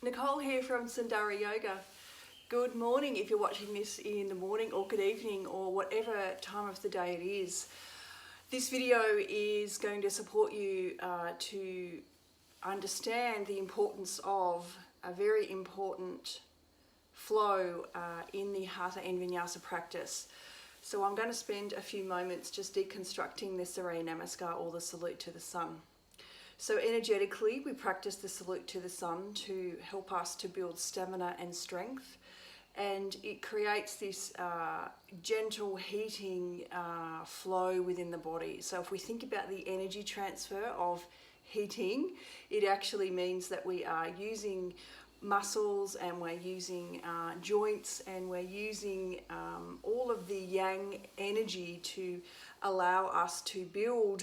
Nicole here from Sundara Yoga. Good morning if you're watching this in the morning, or good evening, or whatever time of the day it is. This video is going to support you to understand the importance of a very important flow in the Hatha and Vinyasa practice. So I'm going to spend a few moments just deconstructing the surya namaskar, or the salute to the sun. So energetically, we practice the salute to the sun to help us to build stamina and strength, and it creates this gentle heating flow within the body. So if we think about the energy transfer of heating, it actually means that we are using muscles, and we're using joints, and we're using all of the yang energy to allow us to build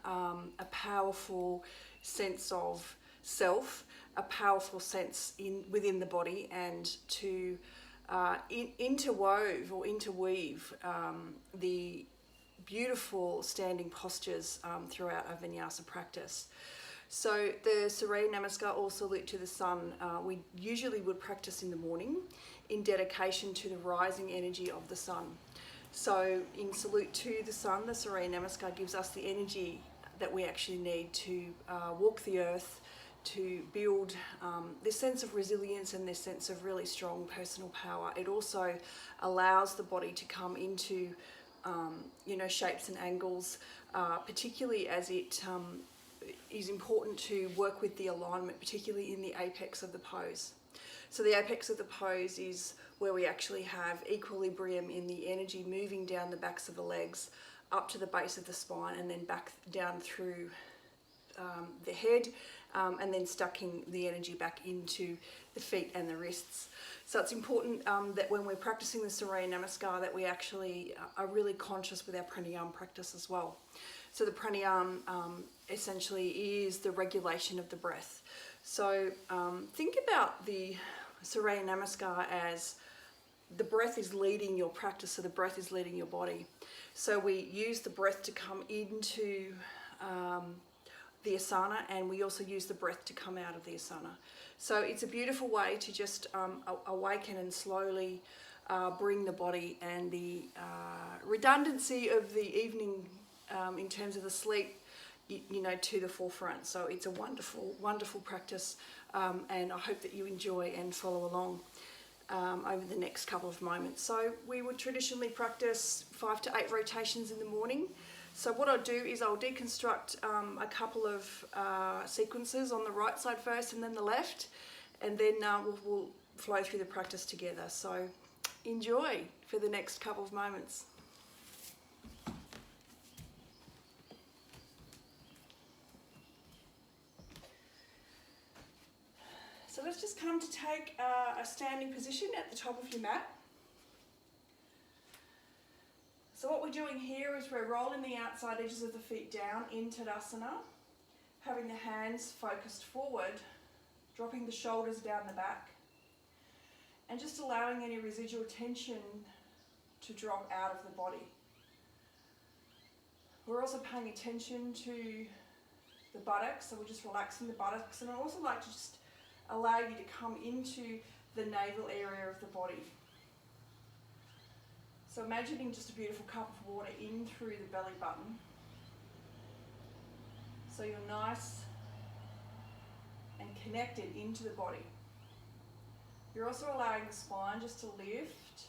a powerful sense of self, a powerful sense within the body, and to interweave the beautiful standing postures throughout a vinyasa practice. So the surya namaskar, or salute to the sun, we usually would practice in the morning in dedication to the rising energy of the sun. So in salute to the sun, the surya namaskar gives us the energy that we actually need to walk the earth, to build this sense of resilience and this sense of really strong personal power. It also allows the body to come into shapes and angles, particularly as it is important to work with the alignment, particularly in the apex of the pose. So the apex of the pose is where we actually have equilibrium in the energy moving down the backs of the legs, up to the base of the spine, and then back down through the head, and then stacking the energy back into the feet and the wrists. So it's important that when we're practicing the surya namaskar, that we actually are really conscious with our pranayama practice as well. So the pranayama essentially is the regulation of the breath. So think about the surya namaskar as the breath is leading your practice, so the breath is leading your body. So we use the breath to come into the asana, and we also use the breath to come out of the asana. So it's a beautiful way to just awaken and slowly bring the body and the redundancy of the evening in terms of the sleep, to the forefront. So it's a wonderful, wonderful practice, and I hope that you enjoy and follow along over the next couple of moments. So we would traditionally practice 5 to 8 rotations in the morning. So what I'll do is I'll deconstruct a couple of sequences on the right side first, and then the left, and then we'll flow through the practice together. So enjoy for the next couple of moments. So let's just come to take a standing position at the top of your mat. So what we're doing here is we're rolling the outside edges of the feet down in tadasana, having the hands focused forward, dropping the shoulders down the back, and just allowing any residual tension to drop out of the body. We're also paying attention to the buttocks, so we're just relaxing the buttocks, and I'd also like to just allow you to come into the navel area of the body. So imagining just a beautiful cup of water in through the belly button. So you're nice and connected into the body. You're also allowing the spine just to lift.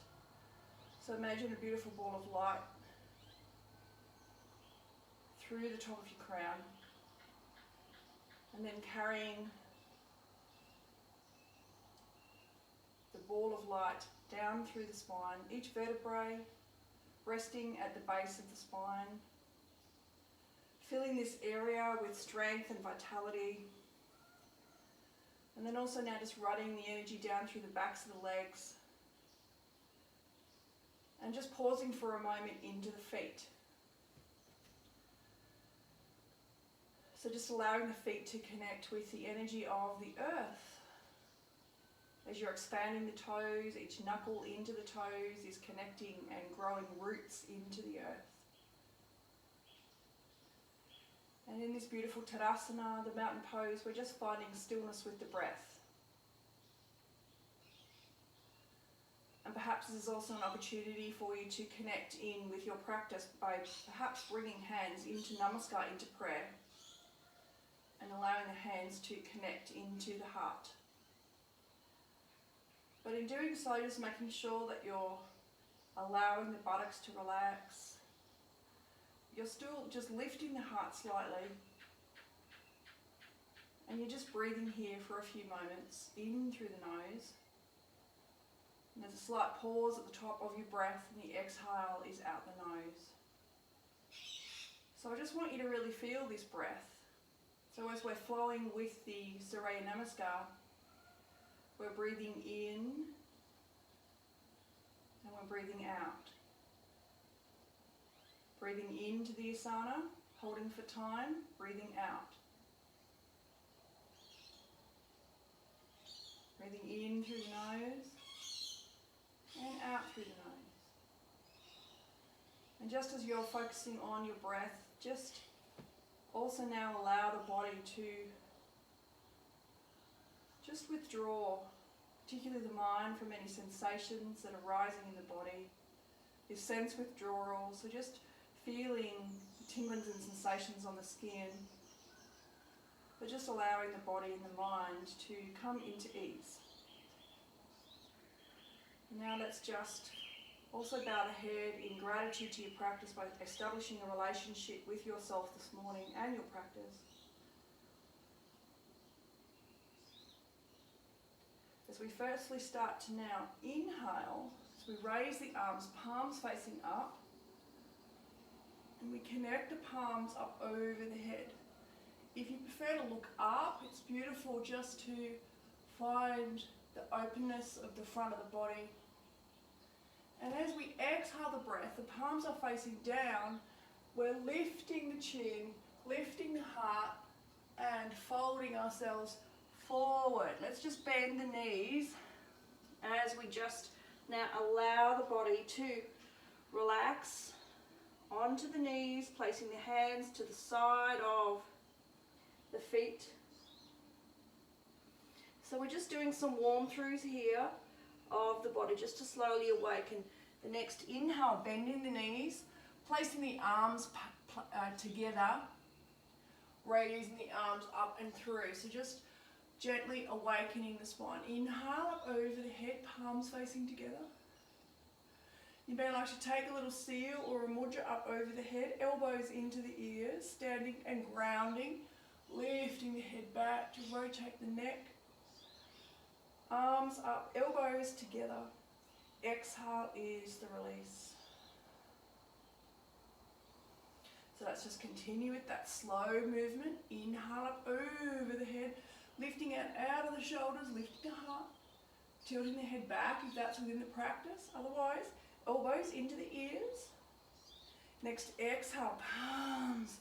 So imagine a beautiful ball of light through the top of your crown, and then carrying the ball of light down through the spine, each vertebrae resting at the base of the spine, filling this area with strength and vitality, and then also now just running the energy down through the backs of the legs, and just pausing for a moment into the feet. So just allowing the feet to connect with the energy of the earth. As you're expanding the toes, each knuckle into the toes is connecting and growing roots into the earth. And in this beautiful tadasana, the mountain pose, we're just finding stillness with the breath. And perhaps this is also an opportunity for you to connect in with your practice by perhaps bringing hands into namaskar, into prayer, and allowing the hands to connect into the heart. But in doing so, just making sure that you're allowing the buttocks to relax. You're still just lifting the heart slightly. And you're just breathing here for a few moments, in through the nose. And there's a slight pause at the top of your breath, and the exhale is out the nose. So I just want you to really feel this breath. So as we're flowing with the Surya Namaskar, we're breathing in and we're breathing out. Breathing into the asana, holding for time, breathing out. Breathing in through the nose and out through the nose. And just as you're focusing on your breath, just also now allow the body to just withdraw, particularly the mind, from any sensations that are rising in the body. This sense withdrawal, so just feeling tinglings and sensations on the skin, but just allowing the body and the mind to come into ease. Now let's just also bow the head in gratitude to your practice by establishing a relationship with yourself this morning and your practice. As we firstly start to now inhale, as we raise the arms, palms facing up, and we connect the palms up over the head. If you prefer to look up, it's beautiful just to find the openness of the front of the body. And as we exhale the breath, the palms are facing down, we're lifting the chin, lifting the heart, and folding ourselves forward. Let's just bend the knees as we just now allow the body to relax onto the knees, placing the hands to the side of the feet. So we're just doing some warm throughs here of the body just to slowly awaken. The next inhale, bending the knees, placing the arms together, raising the arms up and through. So just gently awakening the spine. Inhale up over the head, palms facing together. You may like to take a little seal or a mudra up over the head, elbows into the ears, standing and grounding, lifting the head back to rotate the neck. Arms up, elbows together. Exhale is the release. So let's just continue with that slow movement. Inhale up over the head, lifting out of the shoulders, lifting the heart, tilting the head back if that's within the practice. Otherwise, elbows into the ears. Next, exhale, palms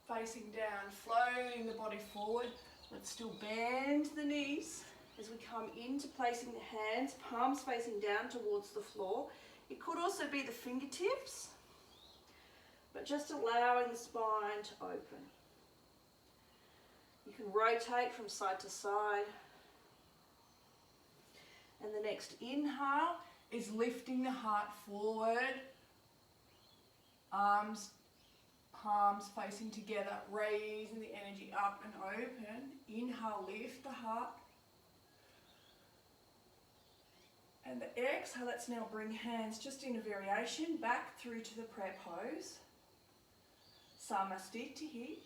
facing down, floating the body forward. Let's still bend the knees as we come into placing the hands, palms facing down towards the floor. It could also be the fingertips, but just allowing the spine to open. You can rotate from side to side. And the next inhale is lifting the heart forward, arms, palms facing together, raising the energy up and open. Inhale, lift the heart. And the exhale, let's now bring hands just in a variation back through to the prayer pose. Samastitihi.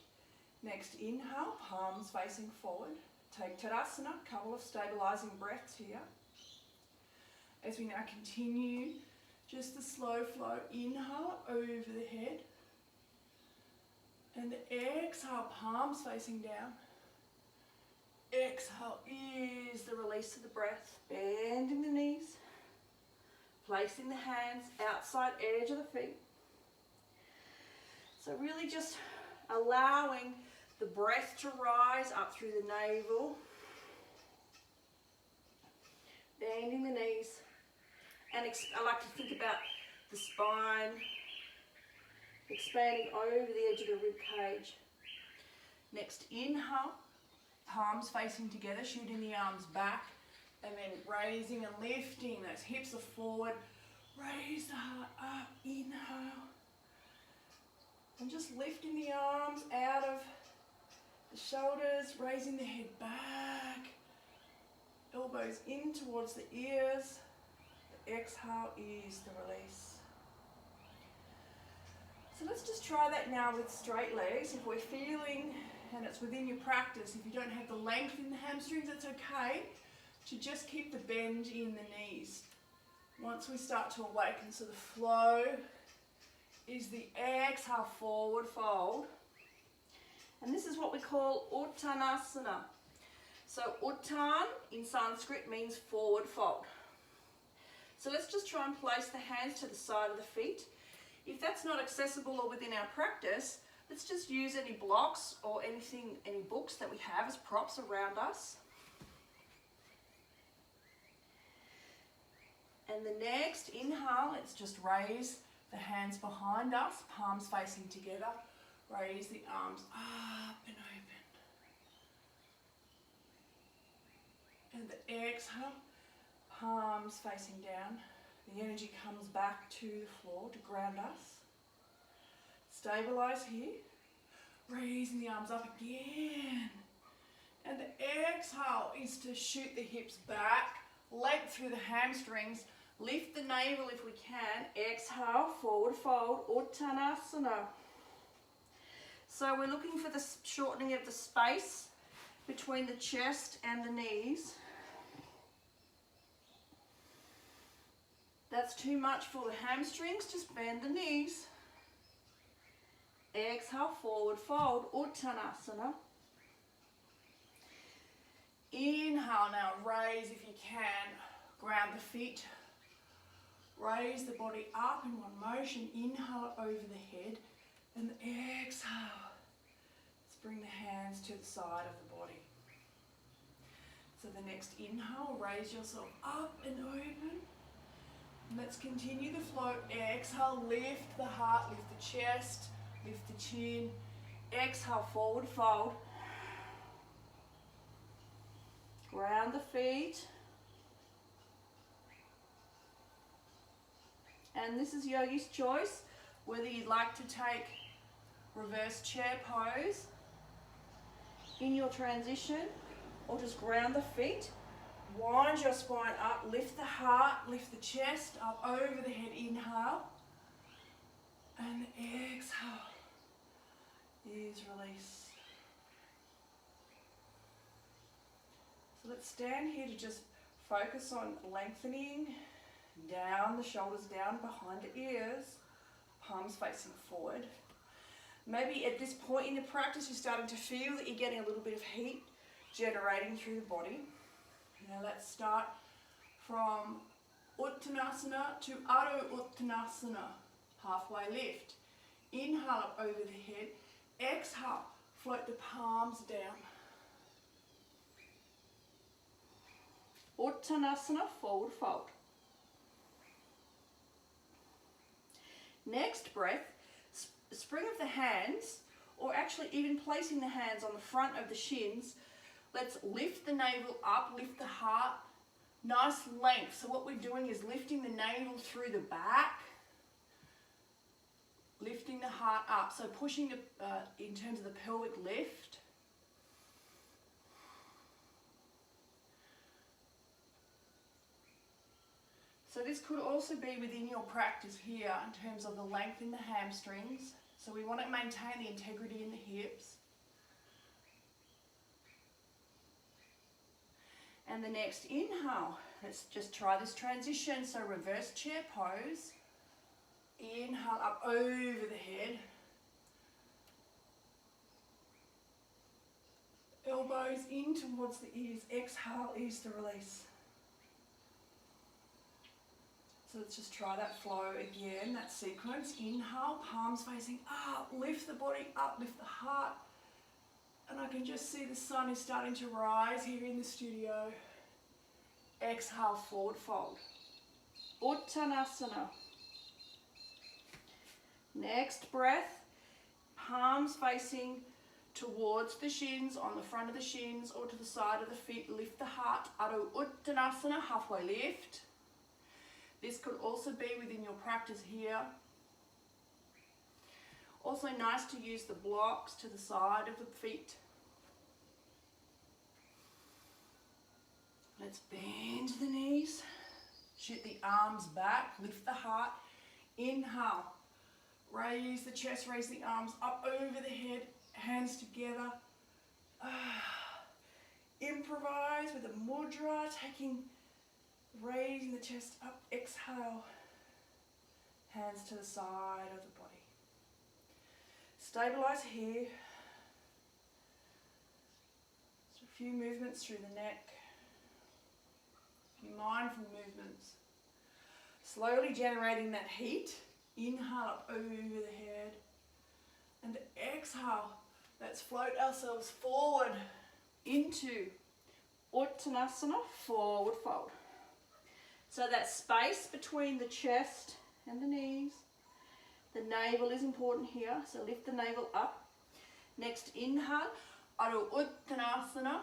Next inhale, palms facing forward. Take tadasana, a couple of stabilizing breaths here. As we now continue, just the slow flow. Inhale over the head. And the exhale, palms facing down. Exhale is the release of the breath. Bending the knees. Placing the hands outside edge of the feet. So really just allowing the breath to rise up through the navel. Bending the knees. And I like to think about the spine expanding over the edge of the rib cage. Next inhale, palms facing together, shooting the arms back, And then raising and lifting, those hips are forward. Raise the heart up, inhale. And just lifting the arms out of the shoulders, raising the head back. Elbows in towards the ears. The exhale is the release. So let's just try that now with straight legs. If we're feeling, and it's within your practice, if you don't have the length in the hamstrings, it's okay to just keep the bend in the knees. Once we start to awaken, so the flow is the exhale, forward fold. And this is what we call Uttanasana. So Uttan in Sanskrit means forward fold. So let's just try and place the hands to the side of the feet. If that's not accessible or within our practice, let's just use any blocks or anything, any books that we have as props around us. And the next inhale, let's just raise the hands behind us, palms facing together. Raise the arms up and open. And the exhale, palms facing down. The energy comes back to the floor to ground us. Stabilize here. Raising the arms up again. And the exhale is to shoot the hips back, length through the hamstrings, lift the navel if we can. Exhale, forward fold, Uttanasana. So we're looking for the shortening of the space between the chest and the knees. That's too much for the hamstrings, just bend the knees. Exhale, forward fold, Uttanasana. Inhale now, raise if you can, ground the feet. Raise the body up in one motion, inhale over the head, and exhale. Let's bring the hands to the side of the body. So the next inhale, raise yourself up and open. Let's continue the flow. Exhale, lift the heart, lift the chest, lift the chin. Exhale, forward fold. Ground the feet. And this is yogi's choice, whether you'd like to take reverse chair pose in your transition or just ground the feet. Wind your spine up, lift the heart, lift the chest up over the head, inhale. And exhale is release. So let's stand here to just focus on lengthening down the shoulders, down behind the ears, palms facing forward. Maybe at this point in the practice you're starting to feel that you're getting a little bit of heat generating through the body. Now let's start from Uttanasana to Adho Uttanasana, halfway lift. Inhale up over the head, exhale, float the palms down. Uttanasana, forward fold. Next breath, spring of the hands, or actually even placing the hands on the front of the shins. Let's lift the navel up, lift the heart, nice length. So what we're doing is lifting the navel through the back, lifting the heart up. So pushing in terms of the pelvic lift. So this could also be within your practice here in terms of the length in the hamstrings. So we want to maintain the integrity in the hips. And the next inhale, let's just try this transition. So reverse chair pose. Inhale up over the head. Elbows in towards the ears. Exhale is the release. So let's just try that flow again, that sequence. Inhale, palms facing up, lift the body up, lift the heart. And I can just see the sun is starting to rise here in the studio. Exhale, forward fold. Uttanasana. Next breath, palms facing towards the shins, on the front of the shins or to the side of the feet. Lift the heart, Adho Uttanasana, halfway lift. This could also be within your practice here. Also nice to use the blocks to the side of the feet. Let's bend the knees, shoot the arms back, lift the heart, inhale, raise the chest, raise the arms up over the head, hands together. Improvise with a mudra, raising the chest up, exhale, hands to the side of the body. Stabilize here. Just a few movements through the neck. A few mindful movements. Slowly generating that heat. Inhale up over the head. And exhale. Let's float ourselves forward into Uttanasana, forward fold. So that space between the chest and the knees. The navel is important here, so lift the navel up. Next, inhale, Adho Uttanasana,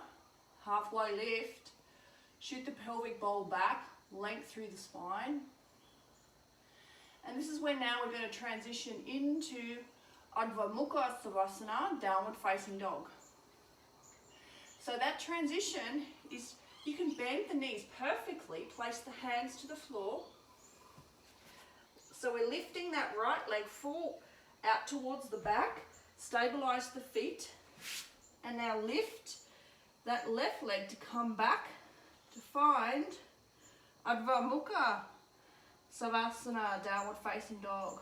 halfway lift. Shoot the pelvic bowl back, length through the spine. And this is where now we're going to transition into Ardha Mukha Savasana, downward facing dog. So that transition is, you can bend the knees perfectly, place the hands to the floor. So we're lifting that right leg full out towards the back, stabilize the feet, and now lift that left leg to come back to find Ardha Mukha Savasana, downward facing dog.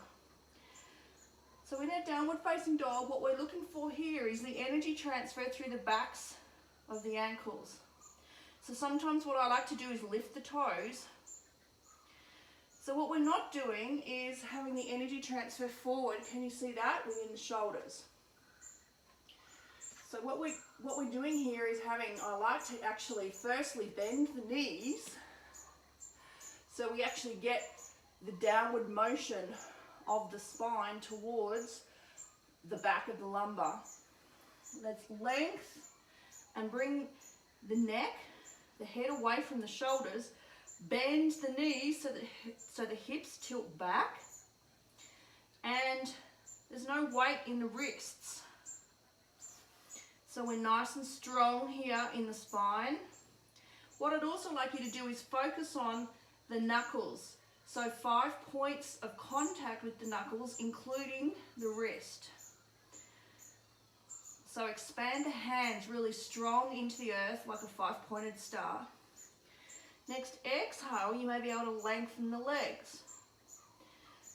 So in our downward facing dog, what we're looking for here is the energy transfer through the backs of the ankles. So sometimes what I like to do is lift the toes. So what we're not doing is having the energy transfer forward. Can you see that? Within the shoulders. So what we're doing here is I like to actually firstly bend the knees so we actually get the downward motion of the spine towards the back of the lumbar. Let's lengthen and bring the neck, the head away from the shoulders. Bend the knees so the hips tilt back, and there's no weight in the wrists. So we're nice and strong here in the spine. What I'd also like you to do is focus on the knuckles. So 5 points of contact with the knuckles, including the wrist. So expand the hands really strong into the earth like a 5-pointed star. Next, exhale, you may be able to lengthen the legs.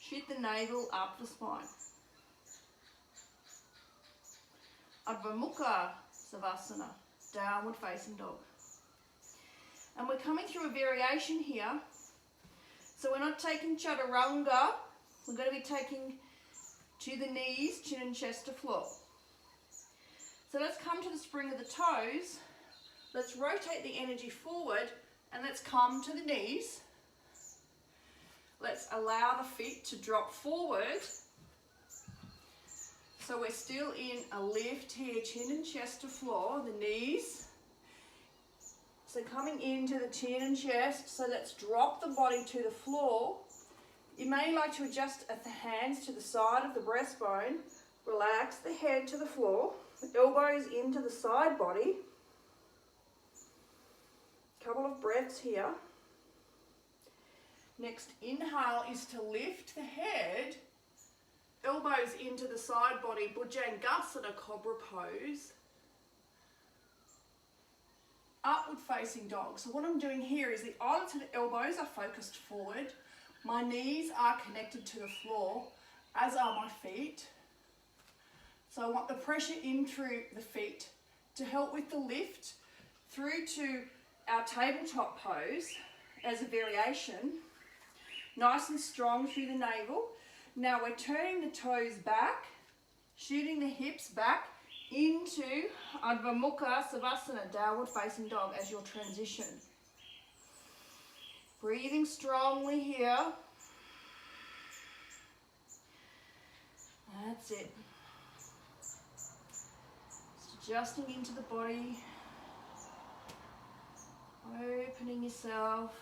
Shoot the navel up the spine. Ardha Mukha Savasana, downward facing dog. And we're coming through a variation here. So we're not taking chaturanga. We're going to be taking to the knees, chin and chest to floor. So let's come to the spring of the toes. Let's rotate the energy forward. And let's come to the knees. Let's allow the feet to drop forward. So we're still in a lift here, chin and chest to floor, the knees. So coming into the chin and chest, so let's drop the body to the floor. You may like to adjust at the hands to the side of the breastbone. Relax the head to the floor, the elbows into the side body. Couple of breaths here. Next inhale is to lift the head, elbows into the side body, Bhujangasana, cobra pose. Upward facing dog. So what I'm doing here is the eyelids and elbows are focused forward. My knees are connected to the floor, as are my feet. So I want the pressure in through the feet to help with the lift through to our tabletop pose as a variation. Nice and strong through the navel. Now we're turning the toes back, shooting the hips back into Ardha Mukha Savasana, downward facing dog as your transition. Breathing strongly here. That's it. Adjusting into the body. Opening yourself.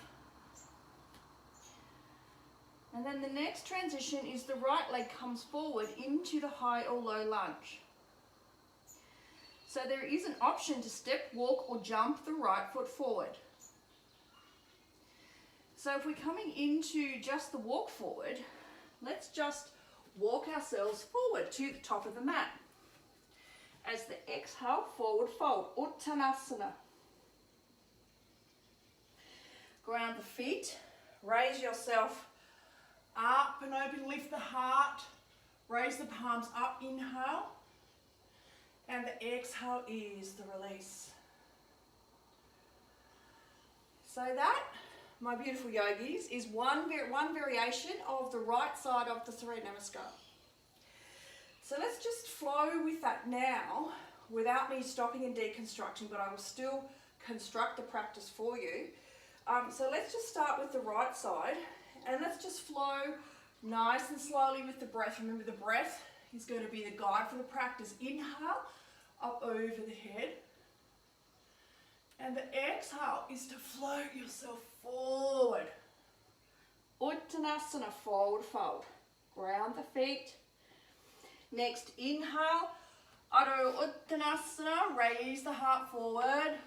And then the next transition is the right leg comes forward into the high or low lunge. So there is an option to step, walk or jump the right foot forward. So if we're coming into just the walk forward, let's just walk ourselves forward to the top of the mat. As the exhale, forward fold, Uttanasana. Ground the feet, raise yourself up and open, lift the heart, raise the palms up, inhale, and the exhale is the release. So that, my beautiful yogis, is one variation of the right side of the Surya Namaskar. So let's just flow with that now, without me stopping and deconstructing, but I will still construct the practice for you. So let's just start with the right side, and let's just flow nice and slowly with the breath. Remember, the breath is going to be the guide for the practice. Inhale, up over the head. And the exhale is to float yourself forward. Uttanasana, forward fold. Ground the feet. Next, inhale, Adho Uttanasana, raise the heart forward.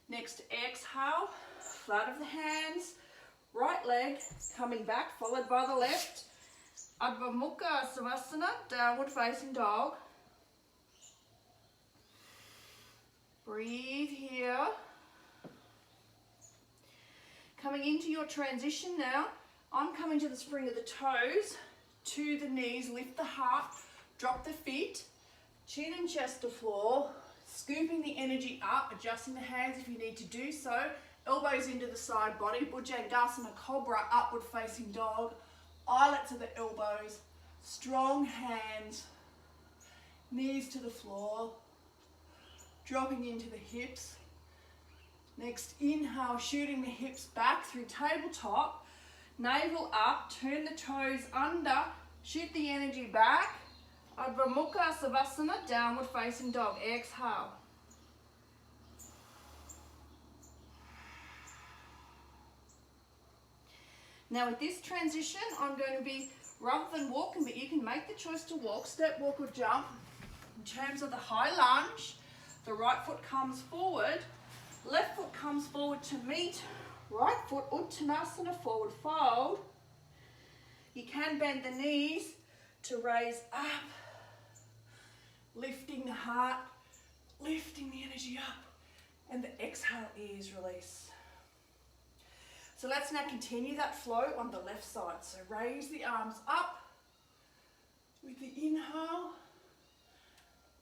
Next, exhale, flat of the hands, right leg coming back, followed by the left. Adho Mukha Savasana, downward facing dog. Breathe here. Coming into your transition now, I'm coming to the spring of the toes, to the knees, lift the heart, drop the feet, chin and chest to floor, scooping the energy up, adjusting the hands if you need to do so, elbows into the side body, Bhujangasana, cobra, upward facing dog, eyelets of the elbows, strong hands, knees to the floor, dropping into the hips. Next, inhale, shooting the hips back through tabletop, navel up, turn the toes under, shoot the energy back. Adho Mukha Savasana, downward facing dog. Exhale. Now with this transition, I'm going to be, rather than walking, but you can make the choice to walk, step, walk or jump. In terms of the high lunge, the right foot comes forward, left foot comes forward to meet, right foot, Uttanasana, forward fold. You can bend the knees to raise up, lifting the heart, lifting the energy up, and the exhale is release. So let's now continue that flow on the left side. So raise the arms up with the inhale.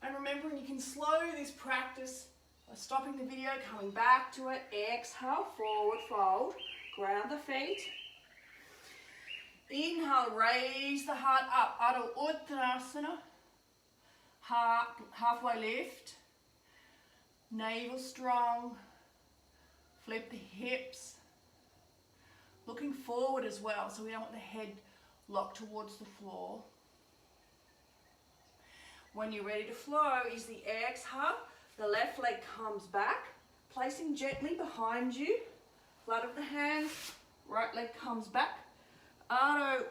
And remembering you can slow this practice by stopping the video, coming back to it. Exhale, forward fold, ground the feet. Inhale, raise the heart up, Adho Uttanasana. Heart, halfway lift. Navel strong. Flip the hips. Looking forward as well, so we don't want the head locked towards the floor. When you're ready to flow is the exhale. The left leg comes back, placing gently behind you. Flat of the hands, right leg comes back. Adho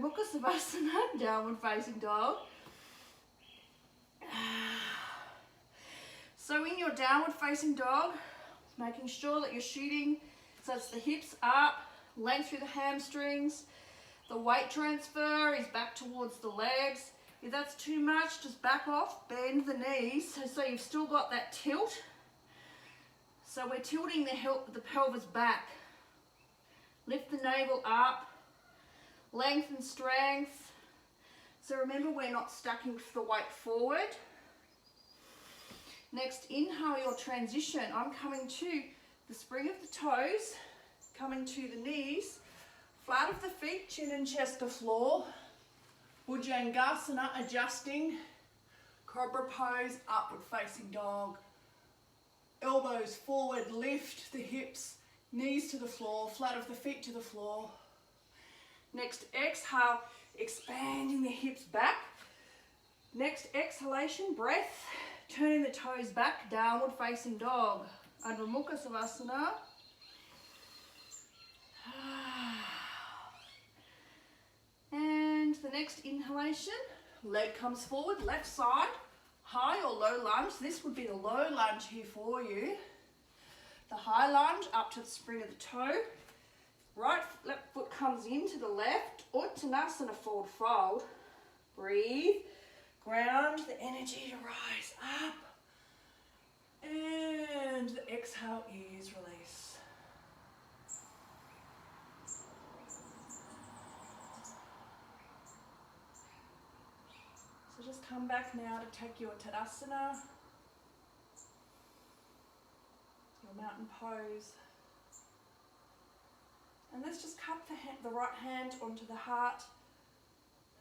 Mukha Savasana, downward facing dog. So in your downward facing dog, making sure that you're shooting so it's the hips up, length through the hamstrings. The weight transfer is back towards the legs. If that's too much, just back off, bend the knees so you've still got that tilt. So we're tilting the pelvis back. Lift the navel up, length and strength. So remember, we're not stacking the weight forward. Next, inhale your transition. I'm coming to the spring of the toes, coming to the knees, flat of the feet, chin and chest to floor. Bhujangasana, adjusting. Cobra pose, upward facing dog. Elbows forward, lift the hips, knees to the floor, flat of the feet to the floor. Next, exhale, expanding the hips back. Next exhalation, breath, turning the toes back, downward facing dog, Adho Mukha Savasana. And the next inhalation, leg comes forward, left side, high or low lunge. This would be the low lunge here for you. The high lunge up to the spring of the toe. Right left foot comes into the left, Uttanasana forward fold. Breathe, ground the energy to rise up. And the exhale is release. So just come back now to take your tadasana, your mountain pose. And let's just cup the right hand onto the heart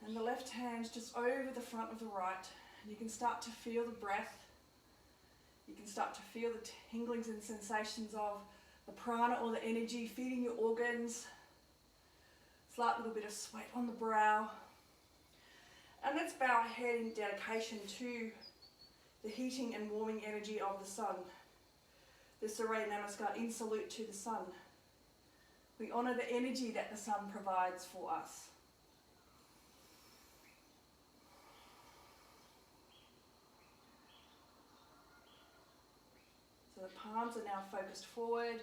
and the left hand just over the front of the right. And you can start to feel the breath. You can start to feel the tinglings and sensations of the prana or the energy feeding your organs. Slight little bit of sweat on the brow. And let's bow our head in dedication to the heating and warming energy of the sun. The Surya Namaskar in salute to the sun. We honour the energy that the sun provides for us. So the palms are now focused forward.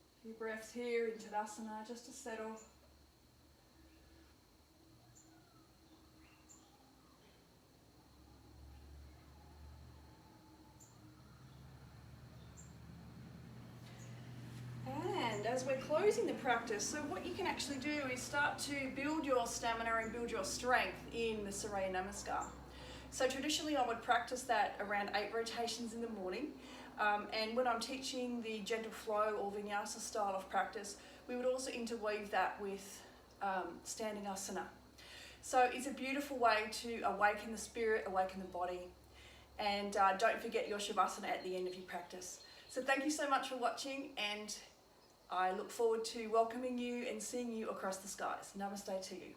A few breaths here in Tadasana just to settle. And as we're closing the practice, so what you can actually do is start to build your stamina and build your strength in the Surya Namaskar. So traditionally I would practice that around 8 rotations in the morning. And when I'm teaching the gentle flow or vinyasa style of practice, we would also interweave that with standing asana. So it's a beautiful way to awaken the spirit, awaken the body, and don't forget your shavasana at the end of your practice. So thank you so much for watching, and I look forward to welcoming you and seeing you across the skies. Namaste to you.